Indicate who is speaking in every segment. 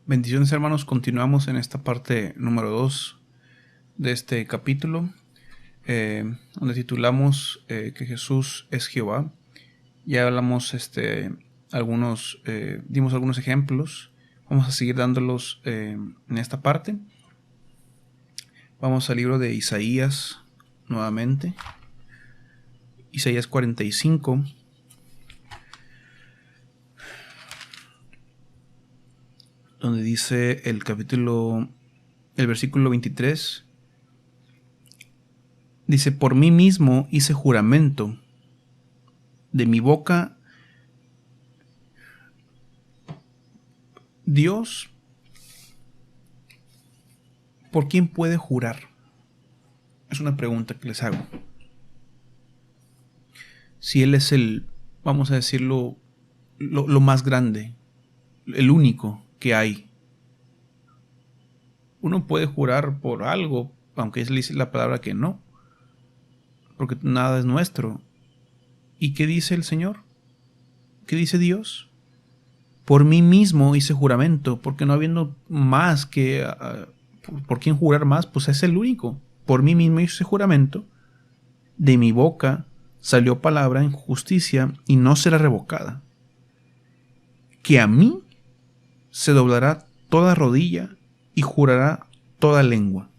Speaker 1: Bendiciones, hermanos. Continuamos en esta parte número 2 de este capítulo, donde titulamos que Jesús es Jehová. Ya hablamos dimos algunos ejemplos. Vamos a seguir dándolos en esta parte. Vamos al libro de Isaías nuevamente. Isaías 45. Donde dice el versículo 23, dice: por mí mismo hice juramento, de mi boca. Dios, ¿por quién puede jurar? Es una pregunta que les hago. Si Él es vamos a decirlo, lo más grande, el único que hay. Uno puede jurar por algo, aunque es la palabra que no, porque nada es nuestro. ¿Y qué dice el Señor? ¿Qué dice Dios? Por mí mismo hice juramento, porque no habiendo más que por quién jurar más, pues es el único. Por mí mismo hice juramento, de mi boca salió palabra en justicia y no será revocada, que a mí se doblará toda rodilla y jurará toda lengua.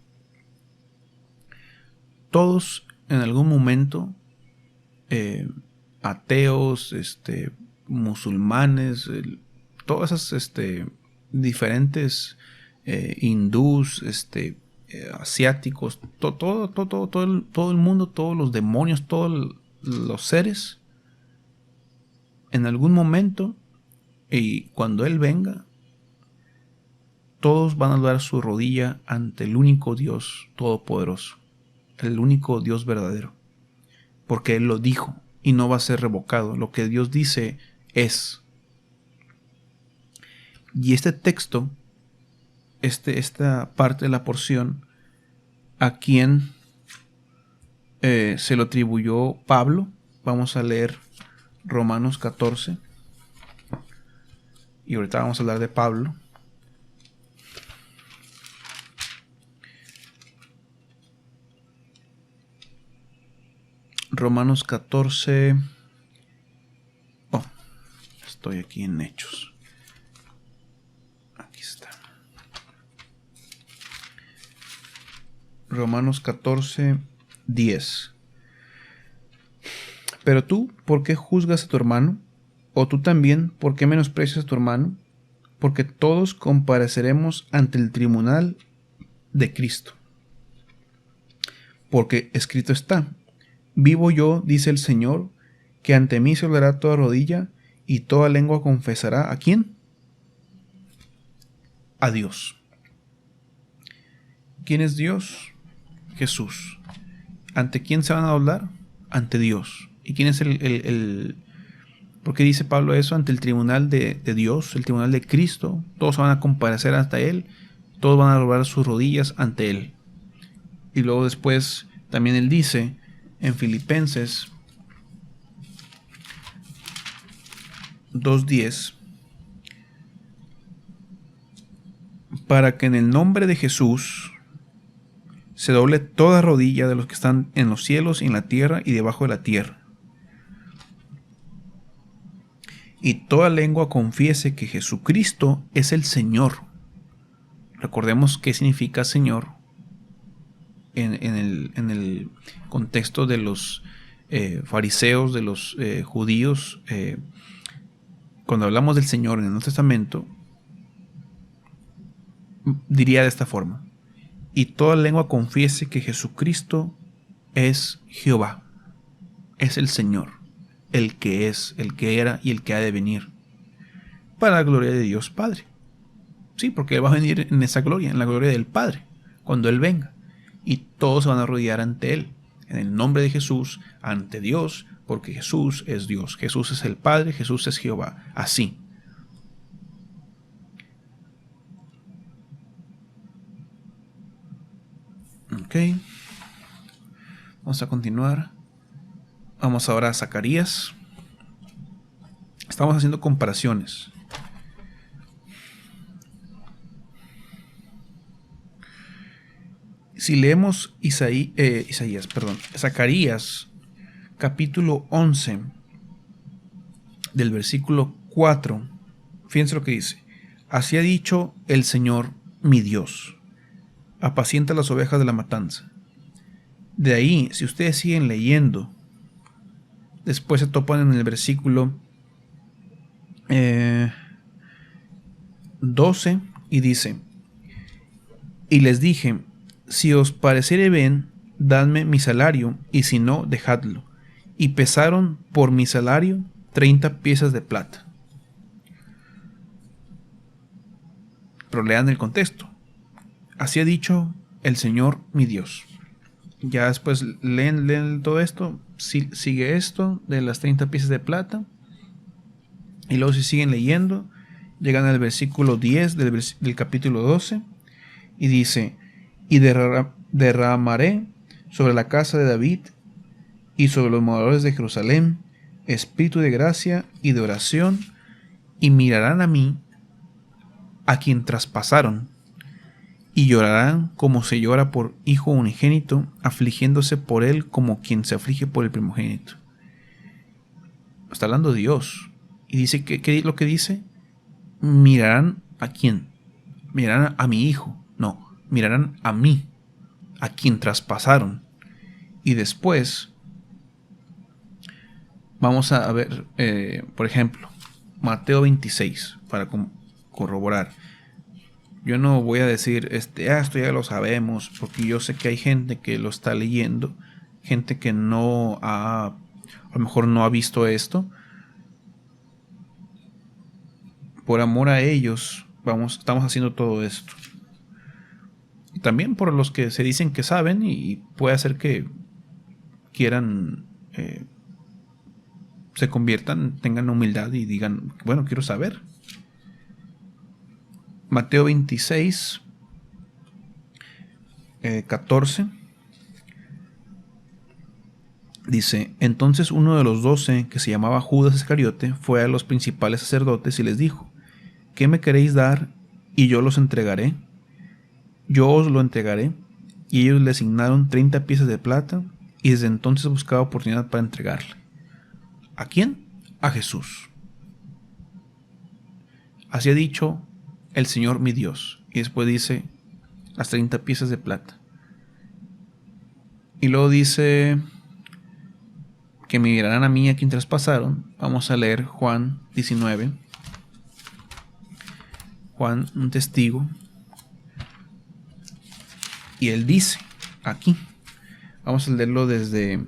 Speaker 1: Todos en algún momento, ateos, musulmanes, todas esas diferentes hindús, asiáticos, todo el mundo, todos los demonios, todos los seres, en algún momento, y cuando Él venga, todos van a doblar su rodilla ante el único Dios todopoderoso, el único Dios verdadero, porque Él lo dijo y no va a ser revocado. Lo que Dios dice es. Y este texto, esta parte de la porción, ¿a quién se lo atribuyó Pablo? Vamos a leer Romanos 14. Y ahorita vamos a hablar de Pablo. Romanos 14. Estoy aquí en Hechos. Aquí está. Romanos 14, 10. Pero tú, ¿por qué juzgas a tu hermano? ¿O tú también, por qué menosprecias a tu hermano? Porque todos compareceremos ante el tribunal de Cristo. Porque escrito está: vivo yo, dice el Señor, que ante mí se doblará toda rodilla y toda lengua confesará. ¿A quién? A Dios. ¿Quién es Dios? Jesús. ¿Ante quién se van a doblar? Ante Dios. ¿Y quién es ¿por qué dice Pablo eso? Ante el tribunal de Dios, el tribunal de Cristo. Todos van a comparecer hasta Él. Todos van a doblar sus rodillas ante Él. Y luego después también Él dice en Filipenses 2:10, para que en el nombre de Jesús se doble toda rodilla de los que están en los cielos y en la tierra y debajo de la tierra, y toda lengua confiese que Jesucristo es el Señor. Recordemos qué significa Señor en el contexto de los fariseos, de los judíos. Cuando hablamos del Señor en el Nuevo Testamento, diría de esta forma: y toda lengua confiese que Jesucristo es Jehová, es el Señor, el que es, el que era y el que ha de venir, para la gloria de Dios Padre. Sí, porque Él va a venir en esa gloria, en la gloria del Padre, cuando Él venga. Y todos se van a arrodillar ante Él, en el nombre de Jesús, ante Dios, porque Jesús es Dios, Jesús es el Padre, Jesús es Jehová. Así. Ok. Vamos a continuar. Vamos ahora a Zacarías. Estamos haciendo comparaciones. Si leemos Zacarías, capítulo 11, del versículo 4, fíjense lo que dice. Así ha dicho el Señor mi Dios, apacienta las ovejas de la matanza. De ahí, si ustedes siguen leyendo, después se topan en el versículo 12 y dice: y les dije, si os pareciere bien, dadme mi salario, y si no, dejadlo. Y pesaron por mi salario 30 piezas de plata. Pero lean el contexto. Así ha dicho el Señor mi Dios. Ya después leen todo esto, sigue esto de las 30 piezas de plata. Y luego si siguen leyendo, llegan al versículo 10 del capítulo 12 y dice: y derramaré sobre la casa de David y sobre los moradores de Jerusalén espíritu de gracia y de oración, y mirarán a mí, a quien traspasaron, y llorarán como se llora por hijo unigénito, afligiéndose por él como quien se aflige por el primogénito. Está hablando Dios. Y dice, ¿qué es lo que dice? Mirarán a quién. Mirarán a mi hijo. No, mirarán a mí, a quien traspasaron. Y después vamos a ver, por ejemplo, Mateo 26, para corroborar. Yo no voy a decir, esto ya lo sabemos, porque yo sé que hay gente que lo está leyendo, gente que a lo mejor no ha visto esto. Por amor a ellos, estamos haciendo todo esto. Y también por los que se dicen que saben, y puede ser que quieran, se conviertan, tengan humildad y digan, bueno, quiero saber. Mateo 26, 14. Dice: entonces uno de los 12, que se llamaba Judas Iscariote, fue a los principales sacerdotes y les dijo: ¿qué me queréis dar? Y yo los entregaré. Yo os lo entregaré. Y ellos le asignaron 30 piezas de plata, y desde entonces buscaba oportunidad para entregarle. ¿A quién? A Jesús. Así ha dicho el Señor mi Dios. Y después dice las 30 piezas de plata. Y luego dice que me mirarán a mí, a quien traspasaron. Vamos a leer Juan 19. Juan, un testigo. Y él dice aquí. Vamos a leerlo desde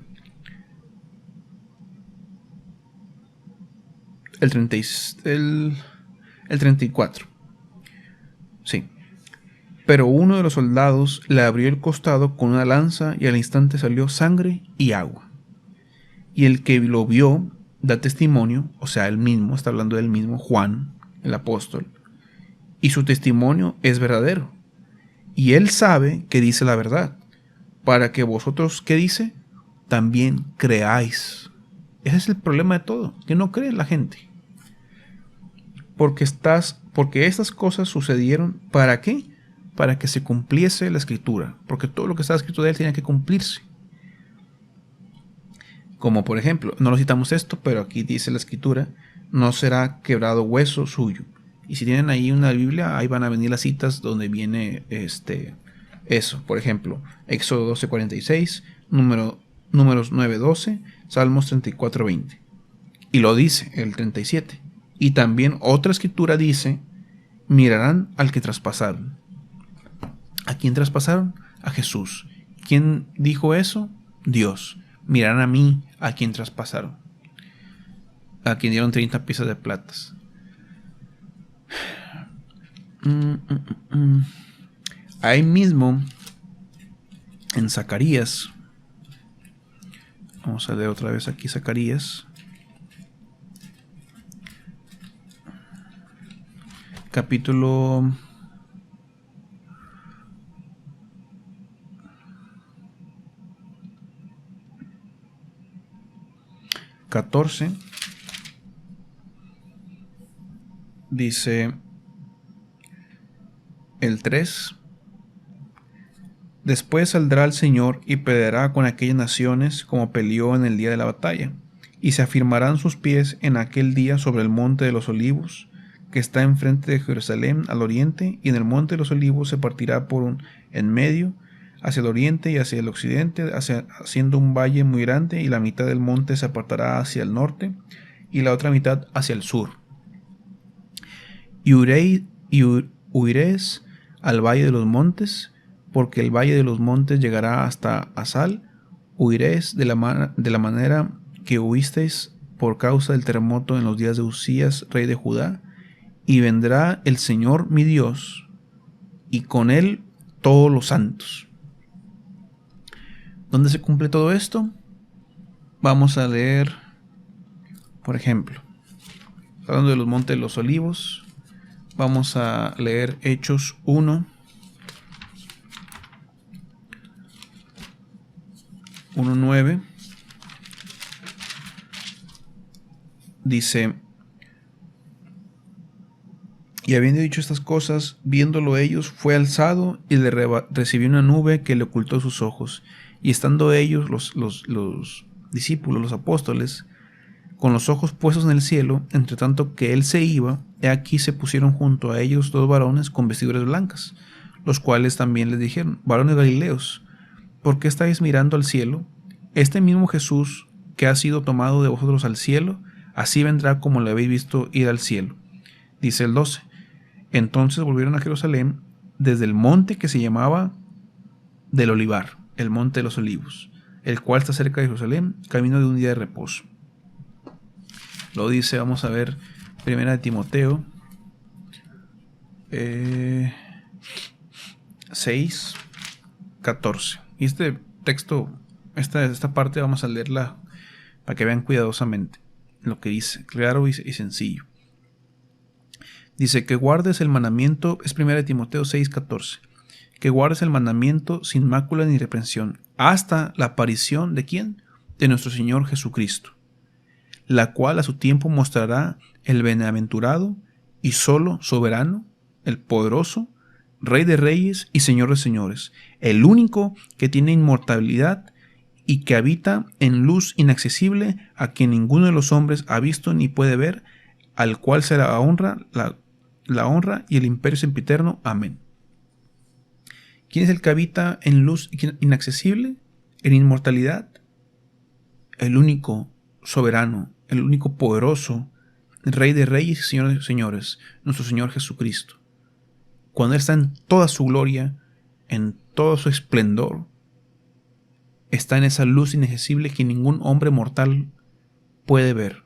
Speaker 1: el 34. Sí. Pero uno de los soldados le abrió el costado con una lanza, y al instante salió sangre y agua. Y el que lo vio da testimonio, o sea, él mismo, está hablando del mismo Juan, el apóstol, y su testimonio es verdadero. Y él sabe que dice la verdad, para que vosotros, ¿qué dice? También creáis. Ese es el problema de todo, que no cree la gente. Porque estas cosas sucedieron, ¿para qué? Para que se cumpliese la escritura, porque todo lo que está escrito de él tiene que cumplirse. Como por ejemplo, no lo citamos esto, pero aquí dice la escritura: no será quebrado hueso suyo. Y si tienen ahí una Biblia, ahí van a venir las citas donde viene eso. Por ejemplo, Éxodo 12:46, Números 9:12, Salmos 34:20. Y lo dice el 37. Y también otra escritura dice: mirarán al que traspasaron. ¿A quién traspasaron? A Jesús. ¿Quién dijo eso? Dios. Mirarán a mí, a quien traspasaron, a quien dieron 30 piezas de plata. Ahí mismo, en Zacarías, vamos a leer otra vez aquí Zacarías, capítulo 14, dice el 3: Después saldrá el Señor y peleará con aquellas naciones como peleó en el día de la batalla, y se afirmarán sus pies en aquel día sobre el monte de los olivos, que está enfrente de Jerusalén al oriente, y en el monte de los olivos se partirá en medio, hacia el oriente y hacia el occidente, haciendo un valle muy grande, y la mitad del monte se apartará hacia el norte, y la otra mitad hacia el sur. Y huiréis al valle de los montes, porque el valle de los montes llegará hasta Asal. Huiréis de la manera que huisteis por causa del terremoto en los días de Uzías, rey de Judá, y vendrá el Señor mi Dios, y con él todos los santos. ¿Dónde se cumple todo esto? Vamos a leer, por ejemplo, hablando de los montes de los olivos, vamos a leer Hechos 1:9. Dice: y habiendo dicho estas cosas, viéndolo ellos, fue alzado y le recibió una nube que le ocultó sus ojos. Y estando ellos, los discípulos, los apóstoles, con los ojos puestos en el cielo, entre tanto que él se iba, he aquí se pusieron junto a ellos 2 varones con vestiduras blancas, los cuales también les dijeron: varones galileos, ¿por qué estáis mirando al cielo? Este mismo Jesús que ha sido tomado de vosotros al cielo, así vendrá como le habéis visto ir al cielo. Dice el 12. Entonces volvieron a Jerusalén desde el monte que se llamaba del Olivar, el monte de los olivos, el cual está cerca de Jerusalén, camino de un día de reposo. Lo dice, vamos a ver, 1 Timoteo 6:14. Y este texto, esta parte vamos a leerla para que vean cuidadosamente lo que dice, claro y sencillo. Dice que guardes el mandamiento, es 1 Timoteo 6:14, que guardes el mandamiento sin mácula ni reprensión, hasta la aparición ¿de quién? De nuestro Señor Jesucristo, la cual a su tiempo mostrará el bienaventurado y solo soberano, el poderoso, Rey de reyes y Señor de señores, el único que tiene inmortalidad y que habita en luz inaccesible, a quien ninguno de los hombres ha visto ni puede ver, al cual será la honra y el imperio sempiterno. Amén. ¿Quién es el que habita en luz inaccesible, en inmortalidad? El único soberano, el único poderoso, el Rey de reyes y Señor de señores, nuestro Señor Jesucristo. Cuando Él está en toda su gloria, en todo su esplendor, está en esa luz inaccesible que ningún hombre mortal puede ver.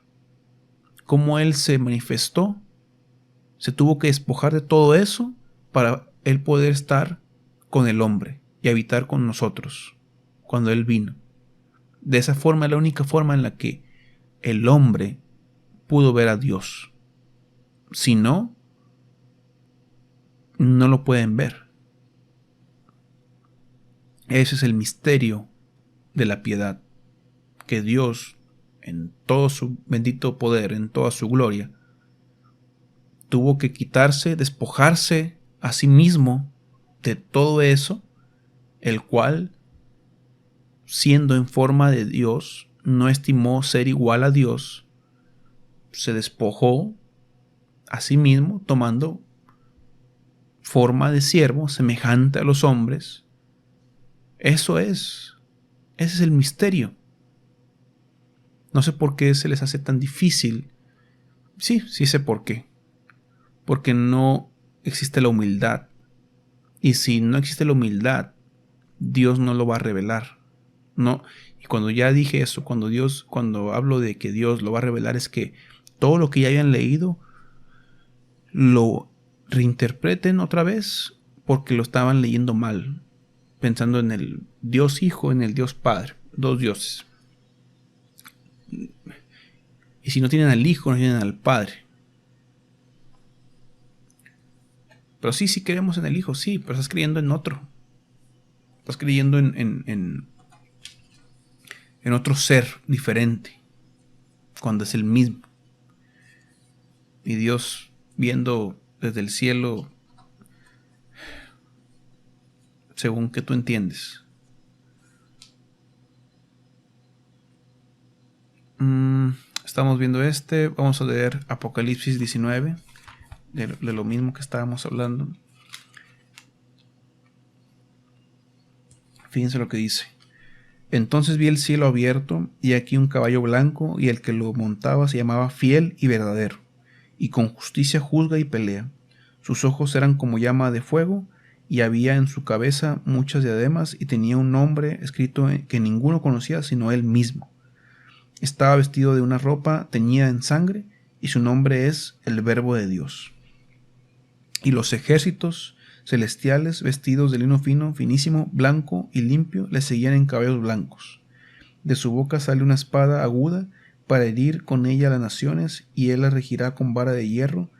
Speaker 1: Cómo Él se manifestó, se tuvo que despojar de todo eso para Él poder estar con el hombre y habitar con nosotros cuando Él vino. De esa forma es la única forma en la que el hombre pudo ver a Dios. Si no, no lo pueden ver. Ese es el misterio de la piedad, que Dios, en todo su bendito poder, en toda su gloria, tuvo que quitarse, despojarse a sí mismo de todo eso, el cual, siendo en forma de Dios, no estimó ser igual a Dios, se despojó a sí mismo, tomando forma de siervo, semejante a los hombres. Ese es el misterio. No sé por qué se les hace tan difícil. Sí sé por qué. Porque no existe la humildad. Y si no existe la humildad, Dios no lo va a revelar. No. Y cuando ya dije eso, cuando hablo de que Dios lo va a revelar, es que todo lo que ya hayan leído lo reinterpreten otra vez porque lo estaban leyendo mal, pensando en el Dios Hijo, en el Dios Padre, 2 dioses. Y si no tienen al Hijo, no tienen al Padre. Pero sí creemos en el Hijo, sí, pero estás creyendo en otro. Estás creyendo en otro ser diferente, cuando es el mismo. Y Dios, viendo desde el cielo según que tú entiendes. Estamos viendo vamos a leer Apocalipsis 19, de lo mismo que estábamos hablando. Fíjense lo que dice. Entonces vi el cielo abierto, y aquí un caballo blanco, y el que lo montaba se llamaba Fiel y Verdadero, y con justicia juzga y pelea. Sus ojos eran como llama de fuego, y había en su cabeza muchas diademas, y tenía un nombre escrito que ninguno conocía sino él mismo. Estaba vestido de una ropa teñida en sangre, y su nombre es el Verbo de Dios. Y los ejércitos celestiales, vestidos de lino fino, finísimo, blanco y limpio, le seguían en caballos blancos. De su boca sale una espada aguda para herir con ella a las naciones, y él la regirá con vara de hierro,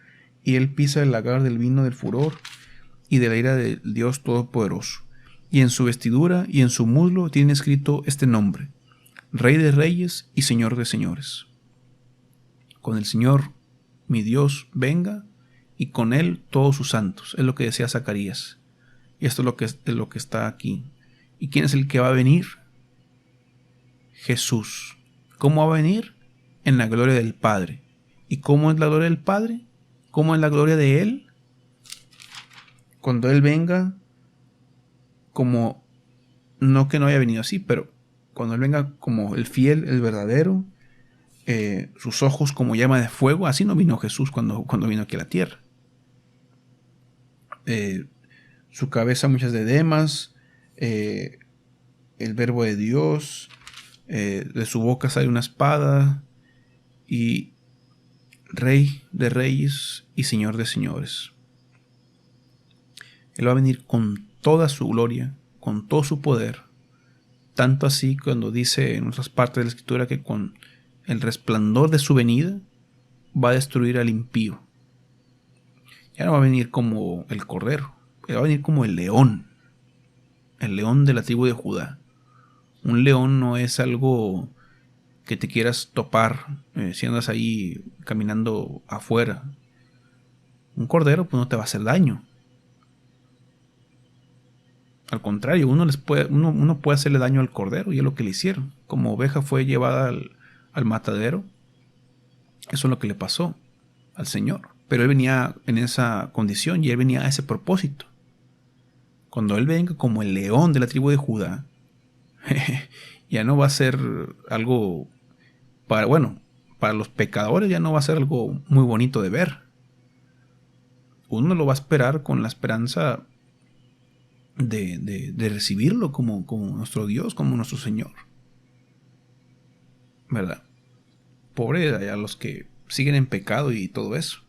Speaker 1: y él pisa el lagar del vino del furor y de la ira del Dios Todopoderoso. Y en su vestidura y en su muslo tiene escrito este nombre: Rey de Reyes y Señor de Señores. Con el Señor, mi Dios, venga, y con él todos sus santos. Es lo que decía Zacarías. Y esto es lo que está aquí. ¿Y quién es el que va a venir? Jesús. ¿Cómo va a venir? En la gloria del Padre. ¿Y cómo es la gloria del Padre? ¿Cómo es la gloria de Él? Cuando Él venga, como, no que no haya venido así, pero cuando Él venga como el fiel, el verdadero, sus ojos como llama de fuego. Así no vino Jesús cuando vino aquí a la tierra. Su cabeza muchas diademas, el Verbo de Dios, de su boca sale una espada, y Rey de Reyes y Señor de Señores. Él va a venir con toda su gloria, con todo su poder, tanto así cuando dice en otras partes de la Escritura que con el resplandor de su venida va a destruir al impío. Ya no va a venir como el cordero, él va a venir como el león de la tribu de Judá. Un león no es algo que te quieras topar si andas ahí caminando afuera. Un cordero pues no te va a hacer daño. Al contrario, uno puede hacerle daño al cordero, y es lo que le hicieron. Como oveja fue llevada al matadero, eso es lo que le pasó al Señor. Pero Él venía en esa condición, y Él venía a ese propósito. Cuando Él venga como el león de la tribu de Judá, ya no va a ser algo para los pecadores ya no va a ser algo muy bonito de ver. Uno lo va a esperar con la esperanza de recibirlo como nuestro Dios, como nuestro Señor, ¿verdad? Pobre a los que siguen en pecado y todo eso,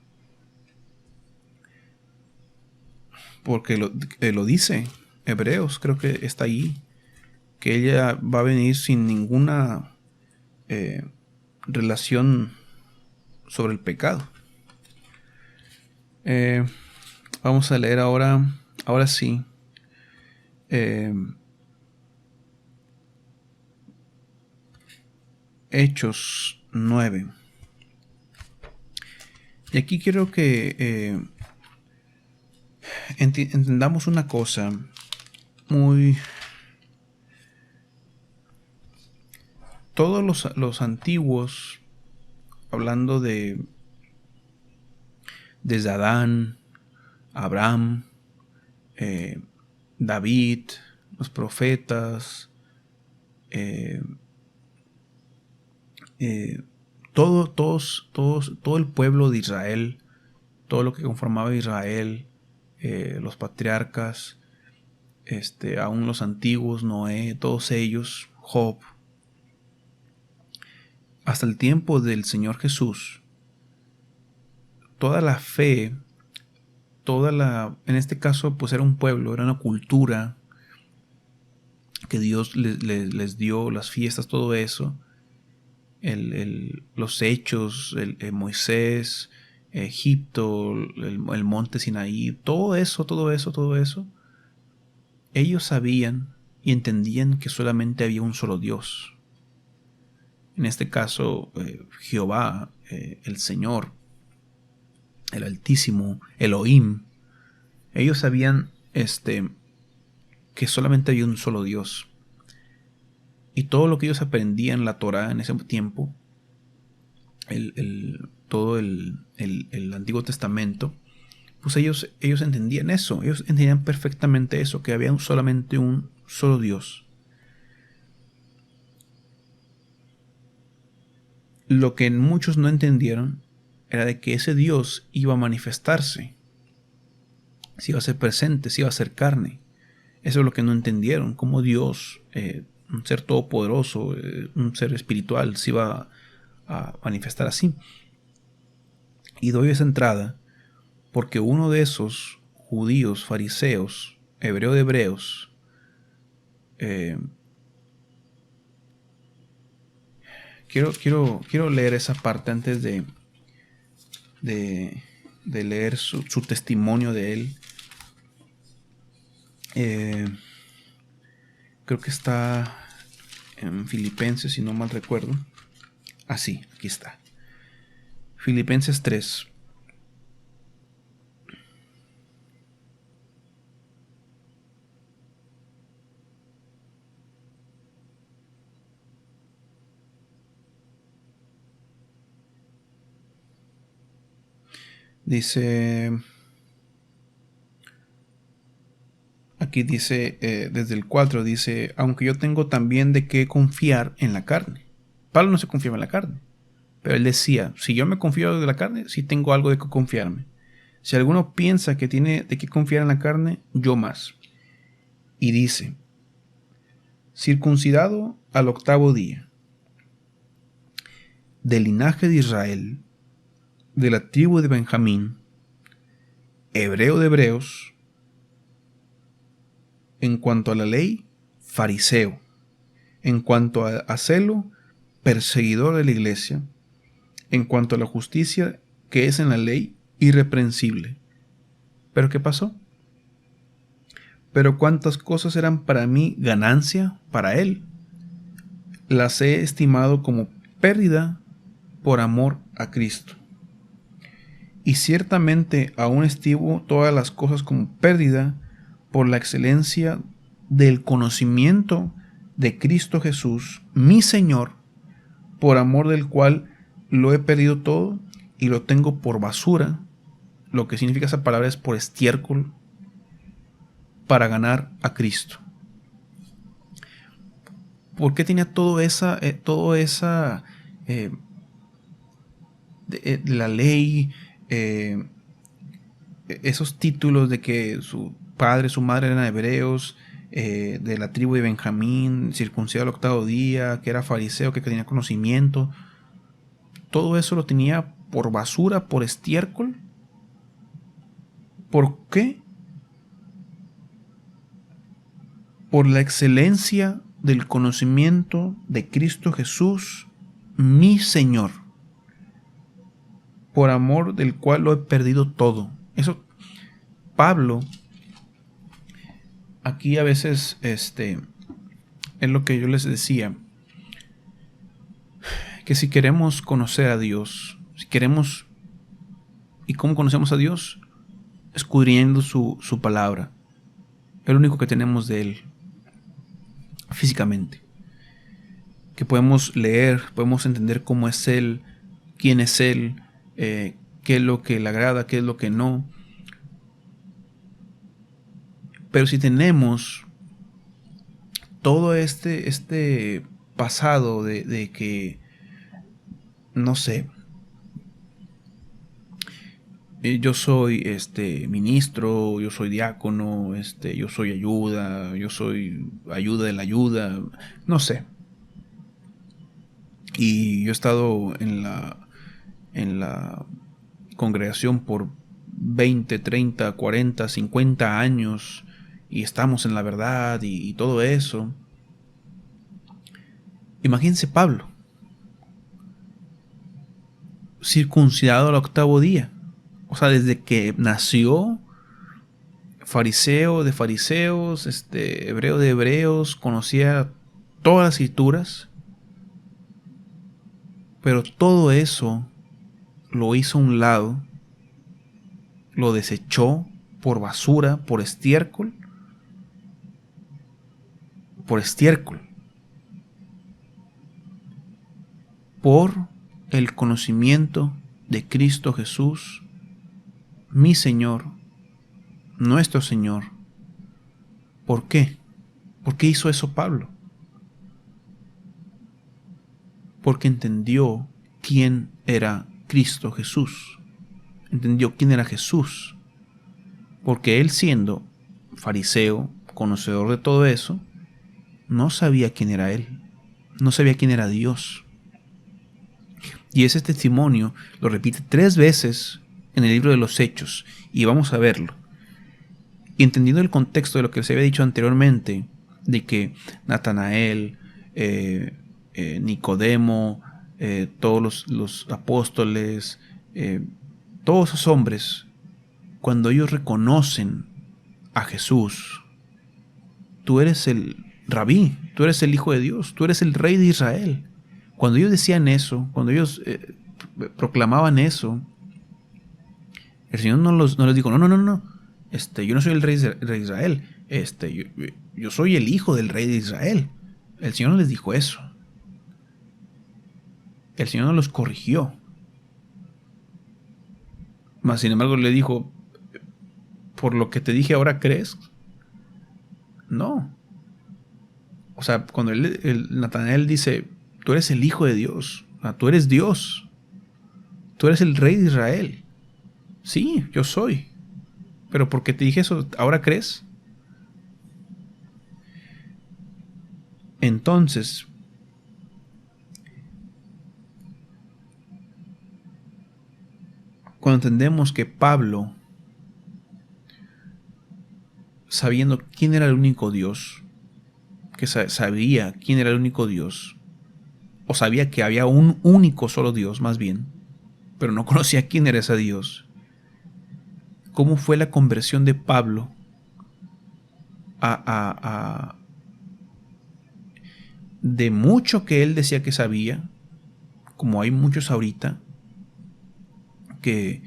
Speaker 1: porque lo dice Hebreos, creo que está ahí, que ella va a venir sin ninguna relación sobre el pecado. Vamos a leer ahora sí, Hechos 9. Y aquí quiero que entendamos una cosa muy... Todos los antiguos, hablando desde Adán, Abraham, David, los profetas, todo el pueblo de Israel, todo lo que conformaba Israel, los patriarcas, aún los antiguos, Noé, todos ellos, Job, hasta el tiempo del Señor Jesús, toda la fe, en este caso pues era un pueblo, era una cultura que Dios les dio, las fiestas, todo eso, los hechos, Moisés, Egipto, el monte Sinaí, todo eso, ellos sabían y entendían que solamente había un solo Dios. En este caso, Jehová, el Señor, el Altísimo, Elohim. Ellos sabían que solamente había un solo Dios. Y todo lo que ellos aprendían en la Torá en ese tiempo, todo el Antiguo Testamento, pues ellos entendían eso, ellos entendían perfectamente eso, que había solamente un solo Dios. Lo que muchos no entendieron era de que ese Dios iba a manifestarse, se iba a ser presente, se iba a hacer carne. Eso es lo que no entendieron, cómo Dios, un ser todopoderoso, un ser espiritual, se iba a manifestar así. Y doy esa entrada porque uno de esos judíos, fariseos, hebreo de hebreos, quiero leer esa parte antes de leer su testimonio de él. Creo que está en Filipenses, si no mal recuerdo. Sí, aquí está. Filipenses 3. Aquí dice, desde el 4, dice, aunque yo tengo también de qué confiar en la carne. Pablo no se confiaba en la carne, pero él decía, si yo me confío de la carne, sí tengo algo de qué confiarme. Si alguno piensa que tiene de qué confiar en la carne, yo más. Y dice, circuncidado al 8º día, del linaje de Israel, de la tribu de Benjamín, hebreo de hebreos, en cuanto a la ley, fariseo, en cuanto a celo, perseguidor de la iglesia, en cuanto a la justicia que es en la ley, irreprensible. ¿Pero qué pasó? Pero cuántas cosas eran para mí ganancia, para él, las he estimado como pérdida por amor a Cristo. Y ciertamente aún estimo todas las cosas como pérdida por la excelencia del conocimiento de Cristo Jesús, mi Señor, por amor del cual lo he perdido todo y lo tengo por basura. Lo que significa esa palabra es por estiércol, para ganar a Cristo. ¿Por qué tenía todo esa de la ley, esos títulos de que su padre, su madre eran hebreos, de la tribu de Benjamín, circuncidado al 8º día, que era fariseo, que tenía conocimiento? Todo eso lo tenía por basura, por estiércol. ¿Por qué? Por la excelencia del conocimiento de Cristo Jesús, mi Señor, por amor del cual lo he perdido todo. Eso, Pablo, aquí a veces, es lo que yo les decía, que si queremos conocer a Dios, si queremos, ¿y cómo conocemos a Dios? Escudriñando su palabra, el único que tenemos de Él, físicamente, que podemos leer, podemos entender cómo es Él, quién es Él, qué es lo que le agrada, qué es lo que no. Pero si tenemos todo este pasado de que, no sé, yo soy ministro, yo soy diácono, yo soy ayuda de la ayuda, no sé. Y yo he estado en la congregación por 20, 30, 40, 50 años y estamos en la verdad y todo eso. Imagínense Pablo, circuncidado al 8º día. O sea, desde que nació, fariseo de fariseos, hebreo de hebreos, conocía todas las escrituras, pero todo eso lo hizo a un lado, lo desechó por basura, por estiércol, por estiércol, por el conocimiento de Cristo Jesús, mi Señor, nuestro Señor. ¿Por qué? ¿Por qué hizo eso Pablo? Porque entendió quién era Cristo Jesús. Entendió quién era Jesús. Porque él, siendo fariseo, conocedor de todo eso, no sabía quién era él. No sabía quién era Dios. Y ese testimonio lo repite 3 veces en el libro de los Hechos. Y vamos a verlo. Y entendiendo el contexto de lo que se había dicho anteriormente, de que Natanael, Nicodemo, todos los apóstoles, todos esos hombres, cuando ellos reconocen a Jesús, tú eres el Rabí, tú eres el Hijo de Dios, tú eres el Rey de Israel. Cuando ellos decían eso, cuando ellos proclamaban eso, el Señor no les dijo, no, yo no soy el Rey de Israel, yo soy el Hijo del Rey de Israel. El Señor no les dijo eso. El Señor no los corrigió. Mas sin embargo le dijo, por lo que te dije ahora, ¿crees? No. O sea, cuando Natanael dice, tú eres el Hijo de Dios, o sea, tú eres Dios, tú eres el Rey de Israel. Sí, yo soy. Pero porque te dije eso, ¿ahora crees? Entonces, cuando entendemos que Pablo, sabiendo quién era el único Dios, que sabía quién era el único Dios, o sabía que había un único solo Dios, más bien, pero no conocía quién era ese Dios. ¿Cómo fue la conversión de Pablo de mucho que él decía que sabía, como hay muchos ahorita, que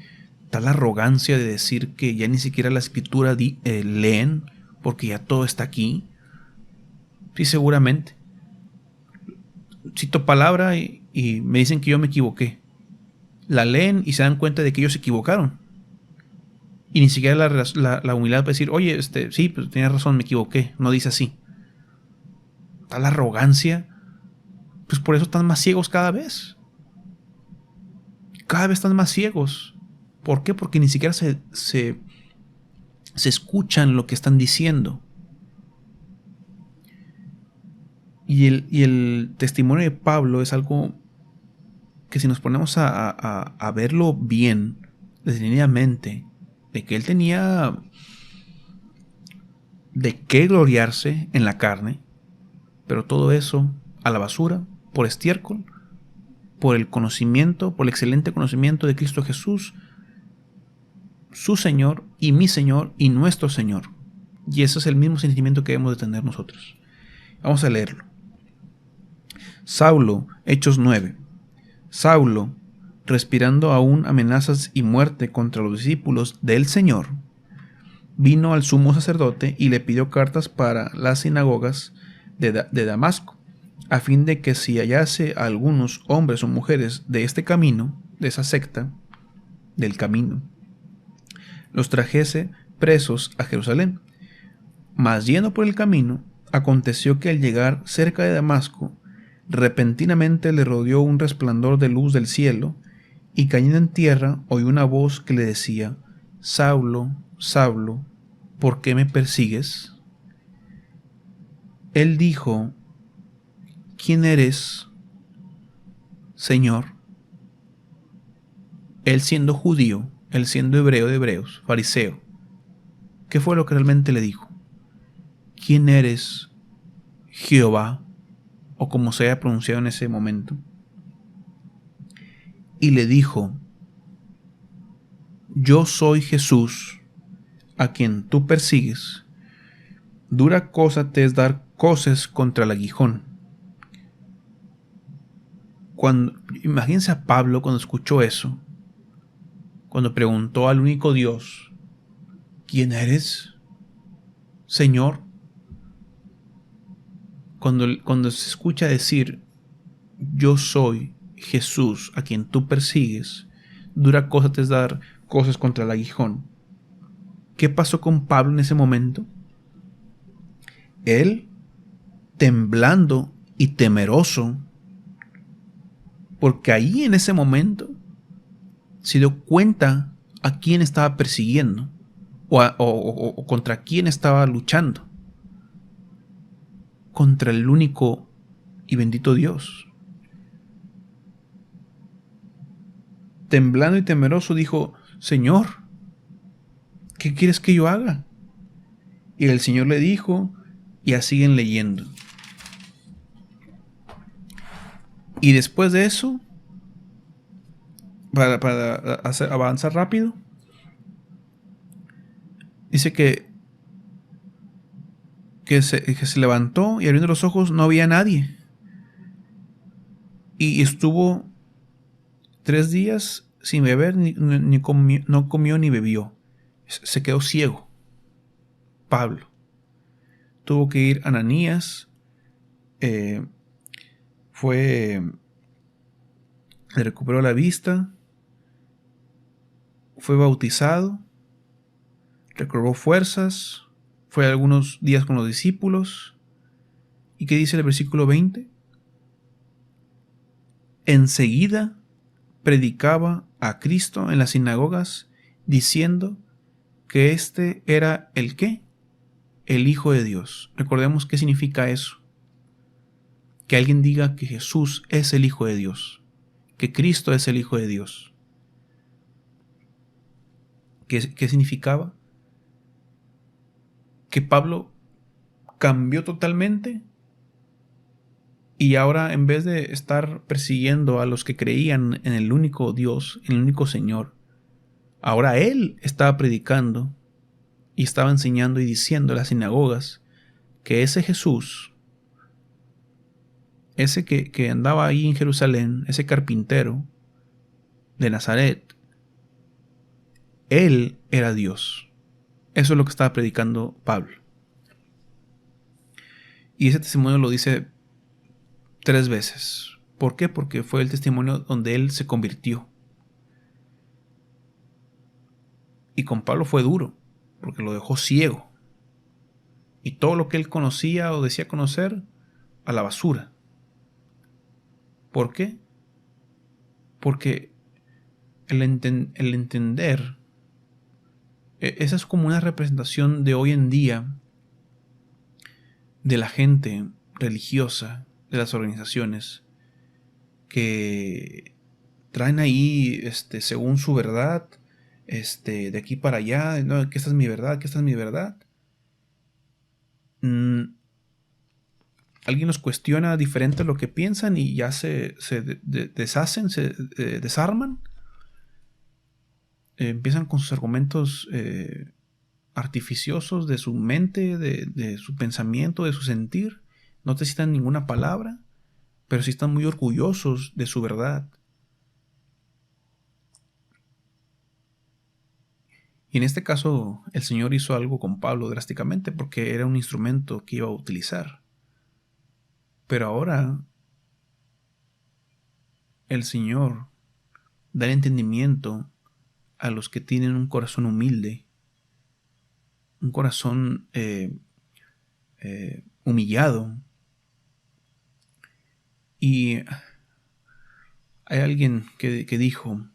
Speaker 1: tal arrogancia de decir que ya ni siquiera la escritura leen, porque ya todo está aquí? Sí, seguramente. Cito palabra y me dicen que yo me equivoqué. La leen y se dan cuenta de que ellos se equivocaron. Y ni siquiera la humildad para decir, oye, sí, pues tenías razón, me equivoqué. No dice así. Tal arrogancia. Pues por eso están más ciegos cada vez. Cada vez están más ciegos. ¿Por qué? Porque ni siquiera se escuchan lo que están diciendo. Y el testimonio de Pablo es algo que, si nos ponemos a verlo bien, detenidamente, de que él tenía de qué gloriarse en la carne, pero todo eso a la basura, por estiércol, por el conocimiento, por el excelente conocimiento de Cristo Jesús, su Señor y mi Señor y nuestro Señor. Y ese es el mismo sentimiento que debemos de tener nosotros. Vamos a leerlo. Saulo, Hechos 9. Saulo, respirando aún amenazas y muerte contra los discípulos del Señor, vino al sumo sacerdote y le pidió cartas para las sinagogas de Damasco, a fin de que si hallase a algunos hombres o mujeres de este camino, de esa secta, del camino, los trajese presos a Jerusalén. Mas yendo por el camino, aconteció que al llegar cerca de Damasco, repentinamente le rodeó un resplandor de luz del cielo, y cayendo en tierra oyó una voz que le decía, Saulo, Saulo, ¿por qué me persigues? Él dijo, ¿quién eres, Señor? Él siendo judío, él siendo hebreo de hebreos, fariseo, ¿qué fue lo que realmente le dijo? ¿Quién eres, Jehová? O como se haya pronunciado en ese momento. Y le dijo, yo soy Jesús, a quien tú persigues. Dura cosa te es dar coces contra el aguijón. Imagínense a Pablo cuando escuchó eso, cuando preguntó al único Dios, ¿quién eres, Señor? cuando se escucha decir, yo soy Jesús a quien tú persigues, dura cosa te es dar cosas contra el aguijón. ¿Qué pasó con Pablo en ese momento? Él, temblando y temeroso, porque ahí en ese momento se dio cuenta a quién estaba persiguiendo o contra quién estaba luchando. Contra el único y bendito Dios. Temblando y temeroso dijo, Señor, ¿qué quieres que yo haga? Y el Señor le dijo, ya siguen leyendo. Y después de eso, para avanzar rápido, dice que se levantó y abriendo los ojos no había nadie. Y estuvo 3 días sin beber, no comió ni bebió. Se quedó ciego. Pablo. Tuvo que ir a Ananías. Le recuperó la vista. Fue bautizado. Recobró fuerzas. Fue algunos días con los discípulos. ¿Y qué dice el versículo 20? Enseguida predicaba a Cristo en las sinagogas, diciendo que este era el ¿qué? El Hijo de Dios. Recordemos qué significa eso. Que alguien diga que Jesús es el Hijo de Dios. Que Cristo es el Hijo de Dios. ¿Qué significaba? Que Pablo cambió totalmente y ahora en vez de estar persiguiendo a los que creían en el único Dios, en el único Señor, ahora él estaba predicando y estaba enseñando y diciendo en las sinagogas que ese Jesús, ese que andaba ahí en Jerusalén, ese carpintero de Nazaret, él era Dios. Eso es lo que estaba predicando Pablo. Y ese testimonio lo dice 3 veces. ¿Por qué? Porque fue el testimonio donde él se convirtió. Y con Pablo fue duro, porque lo dejó ciego. Y todo lo que él conocía o decía conocer, a la basura. ¿Por qué? Porque el entender, esa es como una representación de hoy en día de la gente religiosa, de las organizaciones, que traen ahí, según su verdad, de aquí para allá, no, que esta es mi verdad, que esta es mi verdad. Alguien los cuestiona diferente a lo que piensan y ya se deshacen, se desarman. Empiezan con sus argumentos artificiosos de su mente, de su pensamiento, de su sentir. No te citan ninguna palabra, pero sí están muy orgullosos de su verdad. Y en este caso el Señor hizo algo con Pablo drásticamente porque era un instrumento que iba a utilizar. Pero ahora el Señor da el entendimiento a los que tienen un corazón humilde, un corazón humillado. Y hay alguien que dijo,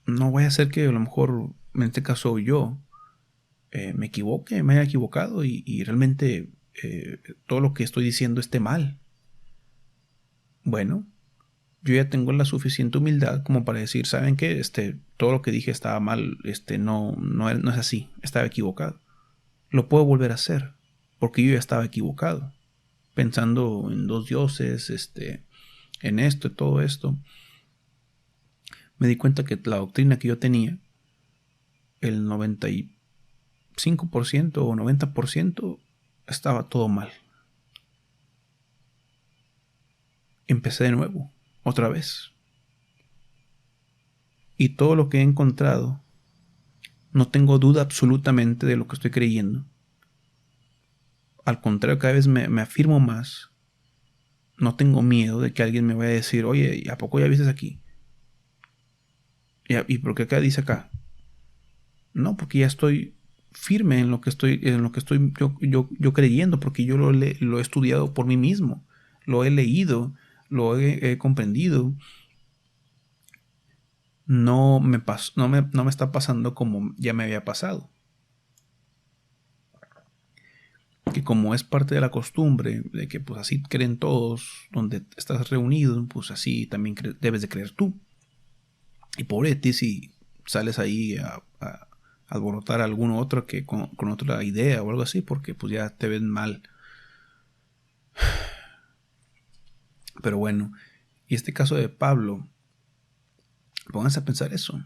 Speaker 1: no vaya a ser que a lo mejor en este caso yo me equivoque, me haya equivocado y realmente todo lo que estoy diciendo esté mal. Bueno, yo ya tengo la suficiente humildad como para decir, ¿saben qué? Todo lo que dije estaba mal, no es así, estaba equivocado. Lo puedo volver a hacer, porque yo ya estaba equivocado, pensando en 2 dioses, en esto y todo esto. Me di cuenta que la doctrina que yo tenía, el 95% o 90% estaba todo mal. Empecé de nuevo, otra vez. Y todo lo que he encontrado, no tengo duda absolutamente de lo que estoy creyendo. Al contrario, cada vez me afirmo más. No tengo miedo de que alguien me vaya a decir, oye, ¿a poco ya viste aquí? ¿Y por qué acá dice acá? No, porque ya estoy firme en lo que estoy yo creyendo, porque yo lo he estudiado por mí mismo, lo he leído, lo he comprendido. No me está pasando como ya me había pasado. Que como es parte de la costumbre de que pues así creen todos donde estás reunido, pues así también debes de creer tú. Y pobre de ti si sales ahí a alborotar a alguno otro que con otra idea o algo así, porque pues ya te ven mal. Pero bueno, y este caso de Pablo, pónganse a pensar eso.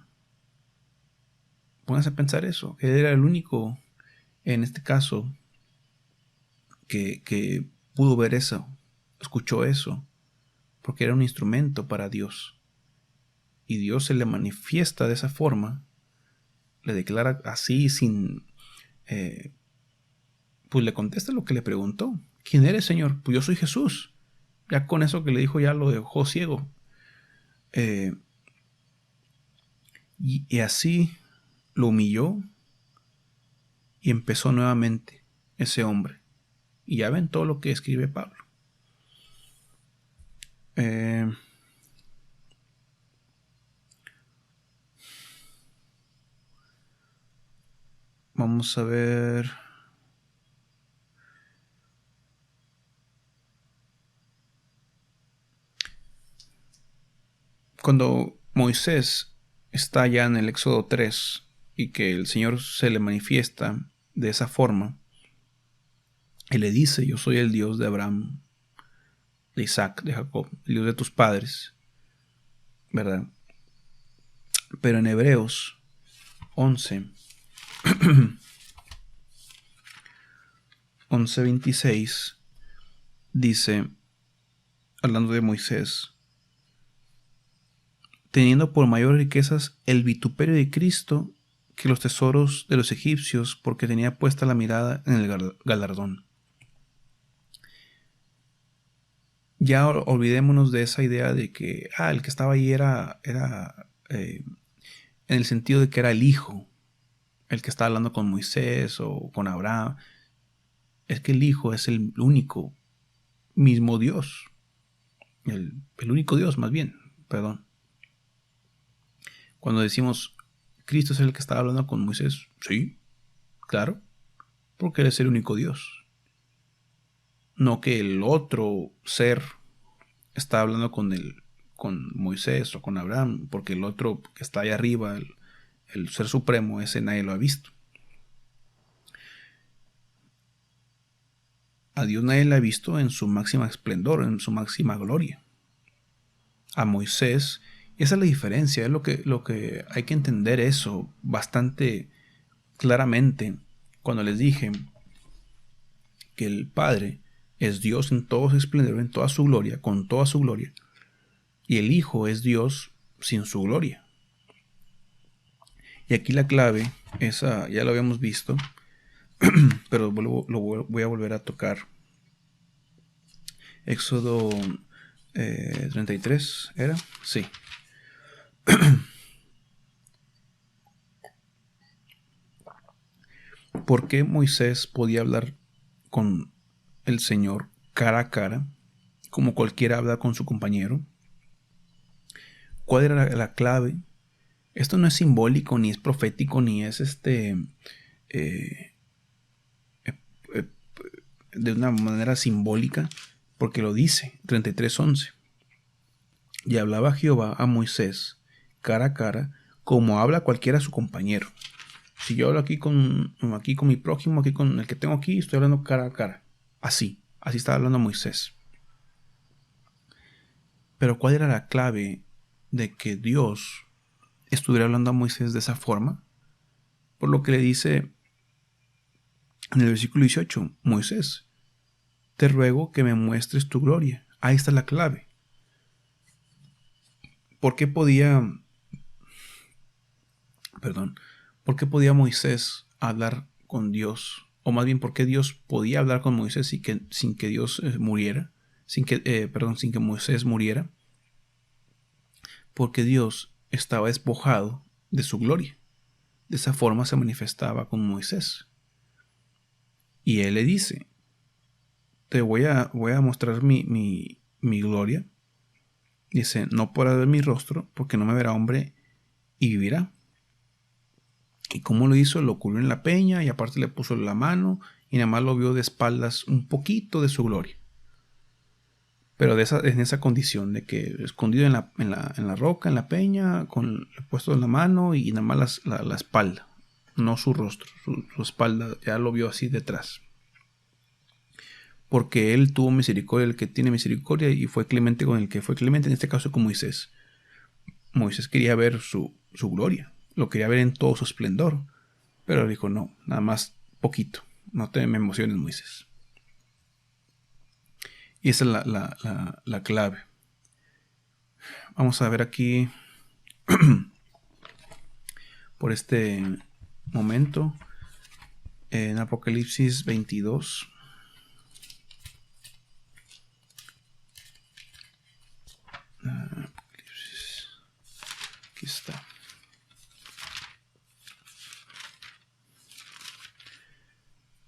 Speaker 1: Pónganse a pensar eso. Él era el único, en este caso, que pudo ver eso, escuchó eso, porque era un instrumento para Dios. Y Dios se le manifiesta de esa forma, le declara así sin... pues le contesta lo que le preguntó. ¿Quién eres, Señor? Pues yo soy Jesús. Ya con eso que le dijo ya lo dejó ciego. Y así lo humilló y empezó nuevamente ese hombre. Y ya ven todo lo que escribe Pablo. Vamos a ver. Cuando Moisés está ya en el Éxodo 3 y que el Señor se le manifiesta de esa forma, y le dice, yo soy el Dios de Abraham, de Isaac, de Jacob, el Dios de tus padres, ¿verdad? Pero en Hebreos 11, 11:26 dice, hablando de Moisés, teniendo por mayores riquezas el vituperio de Cristo que los tesoros de los egipcios, porque tenía puesta la mirada en el galardón. Ya olvidémonos de esa idea de que el que estaba ahí era en el sentido de que era el hijo, el que estaba hablando con Moisés o con Abraham. Es que el hijo es el único mismo Dios, el único Dios más bien, perdón. Cuando decimos Cristo es el que estaba hablando con Moisés, sí, claro, porque Él es el único Dios. No que el otro ser está hablando con Moisés o con Abraham, porque el otro que está ahí arriba, el ser supremo, ese nadie lo ha visto. A Dios nadie le ha visto en su máxima esplendor, en su máxima gloria. A Moisés, esa es la diferencia, es lo que hay que entender eso bastante claramente cuando les dije que el Padre es Dios en todo su esplendor, en toda su gloria, con toda su gloria, y el Hijo es Dios sin su gloria. Y aquí la clave, esa ya lo habíamos visto, pero lo voy a volver a tocar. Éxodo 33, ¿era? Sí. ¿Por qué Moisés podía hablar con el Señor cara a cara, como cualquiera habla con su compañero? ¿Cuál era la clave? Esto no es simbólico, ni es profético, ni es de una manera simbólica, porque lo dice 33:11. Y hablaba Jehová a Moisés cara a cara, como habla cualquiera a su compañero. Si yo hablo aquí con mi prójimo, aquí con el que tengo aquí, estoy hablando cara a cara. Así estaba hablando Moisés. Pero ¿cuál era la clave de que Dios estuviera hablando a Moisés de esa forma? Por lo que le dice en el versículo 18, Moisés, te ruego que me muestres tu gloria. Ahí está la clave. ¿Por qué podía Moisés hablar con Dios o más bien por qué Dios podía hablar con Moisés sin que Dios muriera, sin que Moisés muriera, porque Dios estaba despojado de su gloria. De esa forma se manifestaba con Moisés. Y él le dice, te voy a mostrar mi gloria. Dice, no podrá ver mi rostro, porque no me verá hombre y vivirá. ¿Y cómo lo hizo? Lo cubrió en la peña y aparte le puso la mano y nada más lo vio de espaldas un poquito de su gloria. Pero en esa condición de que escondido en la roca, en la peña, con puesto en la mano y nada más la espalda, no su rostro, su espalda, ya lo vio así detrás. Porque él tuvo misericordia, el que tiene misericordia, y fue clemente con el que fue clemente, en este caso con Moisés. Moisés quería ver su gloria, lo quería ver en todo su esplendor, pero dijo no, nada más poquito, no te me emociones, Moisés. Y esa es la clave. Vamos a ver aquí por este momento en Apocalipsis 22. Aquí está.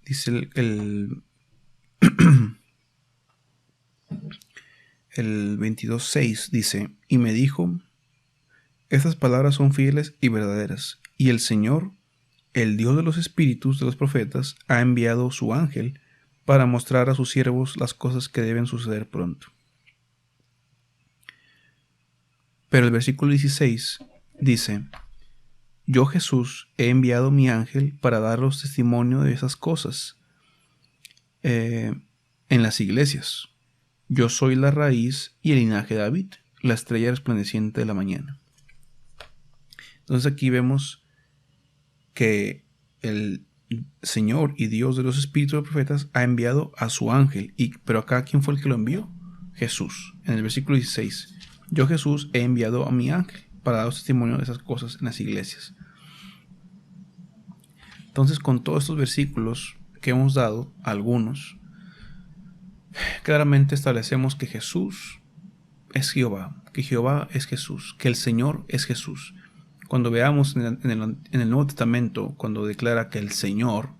Speaker 1: Dice el 22:6 dice, y me dijo, estas palabras son fieles y verdaderas, y el Señor, el Dios de los espíritus de los profetas, ha enviado su ángel para mostrar a sus siervos las cosas que deben suceder pronto. Pero el versículo 16 dice, yo Jesús he enviado mi ángel para daros testimonio de esas cosas en las iglesias. Yo soy la raíz y el linaje de David, la estrella resplandeciente de la mañana. Entonces aquí vemos que el Señor y Dios de los espíritus de los profetas ha enviado a su ángel. Pero acá, ¿quién fue el que lo envió? Jesús. En el versículo 16. Yo Jesús he enviado a mi ángel para dar testimonio de esas cosas en las iglesias. Entonces, con todos estos versículos que hemos dado, algunos, claramente establecemos que Jesús es Jehová, que Jehová es Jesús, que el Señor es Jesús. Cuando veamos en el Nuevo Testamento, cuando declara que el Señor,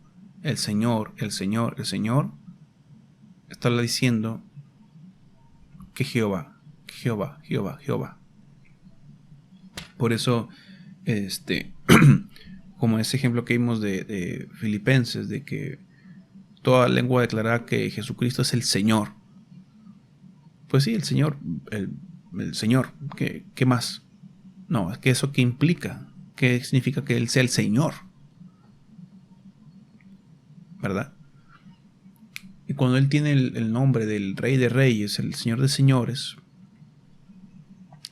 Speaker 1: el Señor, el Señor, el Señor, está diciendo que Jehová, Jehová, Jehová, Jehová. Por eso, como ese ejemplo que vimos de Filipenses, de que toda lengua declara que Jesucristo es el Señor. Pues sí, el Señor, el Señor, ¿qué más? No, es que eso ¿qué implica? ¿Qué significa que Él sea el Señor? ¿Verdad? Y cuando Él tiene el nombre del Rey de Reyes, el Señor de Señores,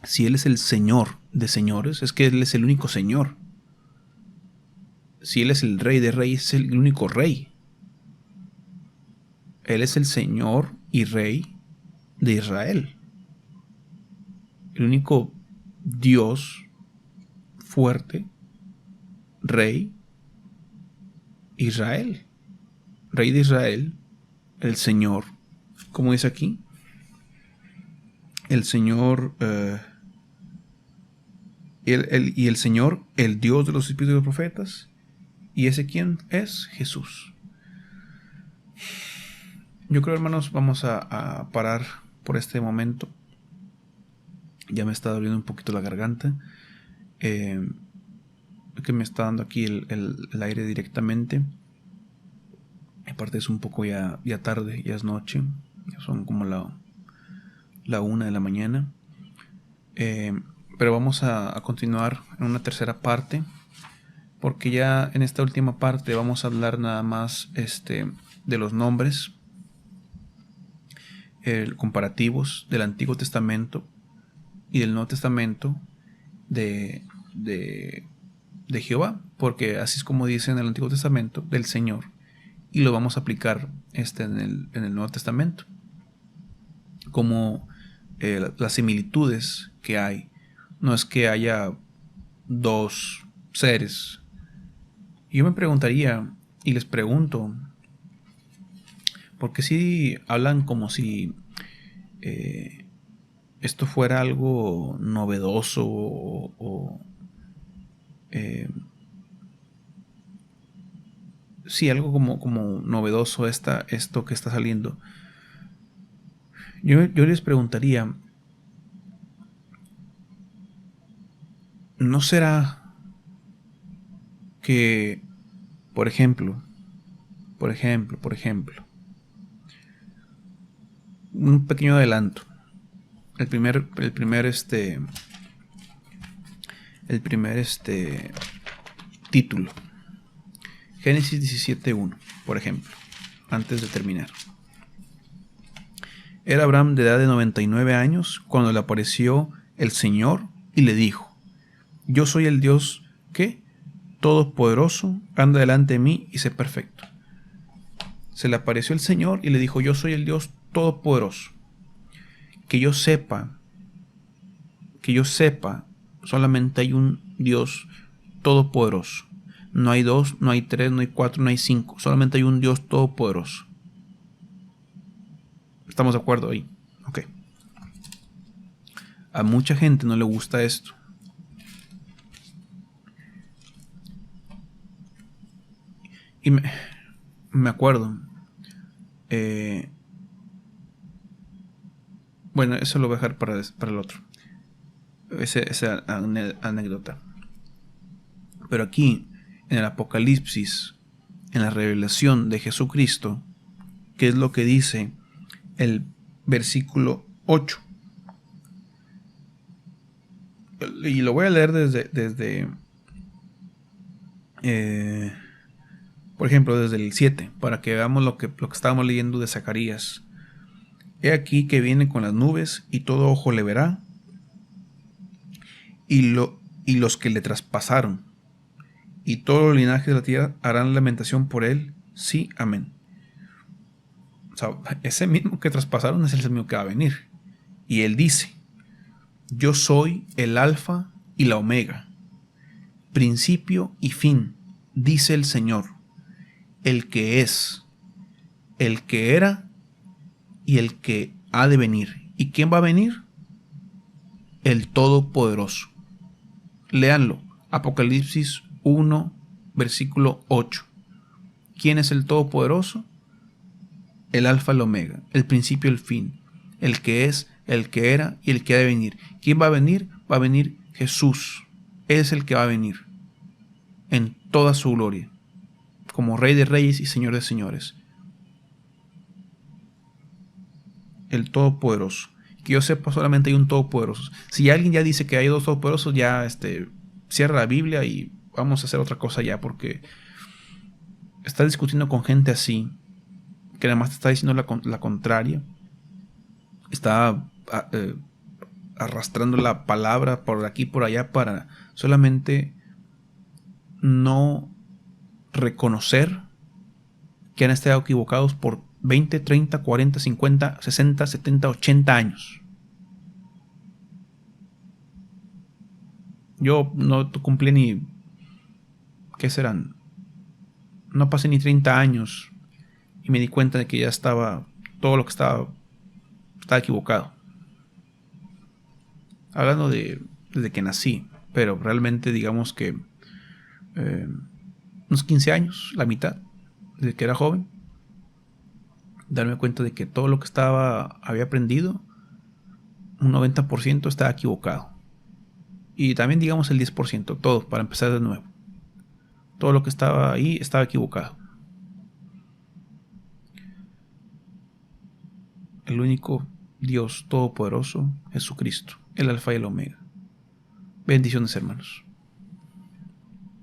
Speaker 1: si Él es el Señor de Señores, es que Él es el único Señor. Si Él es el Rey de Reyes, es el único Rey. Él es el Señor y Rey de Israel. El único Dios fuerte, Rey, Israel. Rey de Israel, el Señor, como dice aquí, el Señor, y el Señor, el Dios de los espíritus de los profetas, y ese quién es Jesús. Yo creo, hermanos, vamos a parar por este momento. Ya me está doliendo un poquito la garganta, que me está dando aquí el aire directamente. Aparte es un poco ya tarde, ya es noche, ya son como la 1 de la mañana. Pero vamos a continuar en una tercera parte, porque ya en esta última parte vamos a hablar nada más de los nombres comparativos del Antiguo Testamento y del Nuevo Testamento de Jehová, porque así es como dice en el Antiguo Testamento del Señor, y lo vamos a aplicar en el Nuevo Testamento, como las similitudes que hay. No es que haya dos seres. Yo me preguntaría, y les pregunto, Porque sí hablan como si esto fuera algo novedoso sí, algo como novedoso esto que está saliendo. Yo les preguntaría, ¿no será que, por ejemplo, un pequeño adelanto, el primer título, Génesis 17:1, por ejemplo, antes de terminar? Era Abraham de edad de 99 años cuando le apareció el Señor y le dijo: yo soy el Dios que todopoderoso, anda delante de mí y sé perfecto. Se le apareció el Señor y le dijo: yo soy el Dios todopoderoso. Que yo sepa, solamente hay un Dios todopoderoso. No hay dos, no hay tres, no hay cuatro, no hay cinco. Solamente hay un Dios todopoderoso. ¿Estamos de acuerdo ahí? Ok. A mucha gente no le gusta esto. Y me acuerdo. Bueno, eso lo voy a dejar para el otro. Esa anécdota. Pero aquí, en el Apocalipsis, en la revelación de Jesucristo, ¿qué es lo que dice el versículo 8? Y lo voy a leer desde por ejemplo, desde el 7, para que veamos lo que estábamos leyendo de Zacarías. He aquí que viene con las nubes, y todo ojo le verá, y los que le traspasaron, y todo el linaje de la tierra harán lamentación por él. Sí, amén. O sea, ese mismo que traspasaron es el mismo que va a venir. Y él dice: yo soy el alfa y la omega, principio y fin, dice el Señor, el que es, el que era y el que ha de venir. ¿Y quién va a venir? El Todopoderoso. Léanlo. Apocalipsis 1, versículo 8. ¿Quién es el Todopoderoso? El Alfa y el Omega, el principio y el fin, el que es, el que era y el que ha de venir. ¿Quién va a venir? Va a venir Jesús. Es el que va a venir en toda su gloria, como Rey de Reyes y Señor de Señores. El Todopoderoso. Que yo sepa, solamente hay un Todopoderoso. Si alguien ya dice que hay dos Todopoderosos, ya cierra la Biblia y vamos a hacer otra cosa ya, porque está discutiendo con gente así, que nada más te está diciendo la contraria. Está arrastrando la palabra por aquí y por allá para solamente no reconocer que han estado equivocados por 20, 30, 40, 50, 60, 70, 80 años. Yo no cumplí ni... ¿Qué serán? No pasé ni 30 años y me di cuenta de que ya estaba... Todo lo que estaba equivocado. Hablando desde que nací, pero realmente digamos que unos 15 años, la mitad, desde que era joven, darme cuenta de que todo lo que había aprendido, un 90% estaba equivocado. Y también digamos el 10%, todo, para empezar de nuevo. Todo lo que estaba ahí estaba equivocado. El único Dios todopoderoso, Jesucristo, el Alfa y el Omega. Bendiciones, hermanos.